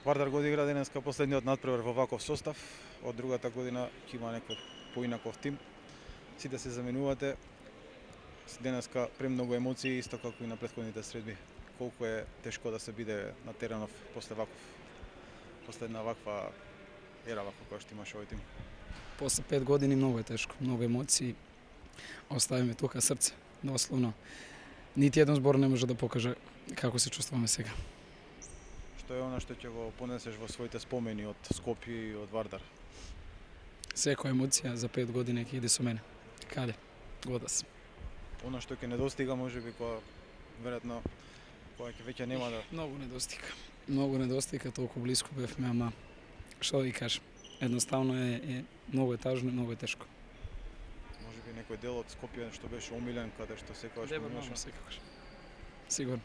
Вардар го одигра денеска последниот надпревар во ваков состав. Од другата година ќе има некој поинаков тим. Сите се заменувате. Денеска премногу емоции, исто како и на претходните средби. Колку е тешко да се биде на теренов после една ваква ера ваква која што имаш овој тим? После 5 години многу е тешко, многу емоции. Оставиме тука срце, дословно. Нити еден збор не може да покаже како се чувствуваме сега. Што е она што ќе го понесеш во своите спомени од Скопје и од Вардар? Секоја емоција за 5 години ќе иде со мене. Каде? Годас. Она што ќе недостига можеби кога веројатно кога ќе веќе нема да Многу недостига. Многу недостига, толку близко бевме, ама што да ви кажам, едноставно е многу е тажно и многу е тешко. можеби некој дел од Скопје што беше омилен, каде што секогаш поминуваше? секогаш. Сигурно.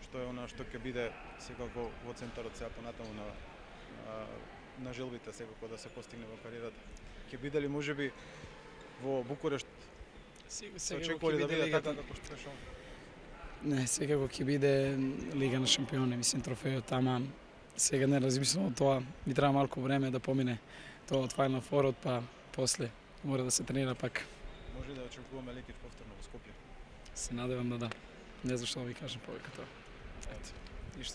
Што е она што ќе биде секако во центарот сега понатаму на желбите секако да се постигне во кариерата? Ќе биде ли можеби во Букурешт се очекува да биде така како што беше? Не, секако ќе биде Лига на шампиони, мислам трофејот, ама сега не размислувам тоа, ми треба малку време да помине тоа од Final Four, па после мора да се тренира пак. Може да очекуваме Лекич повторно во Скопје? Се надевам да. Не знам што да ви кажам повеќе тоа. Ето.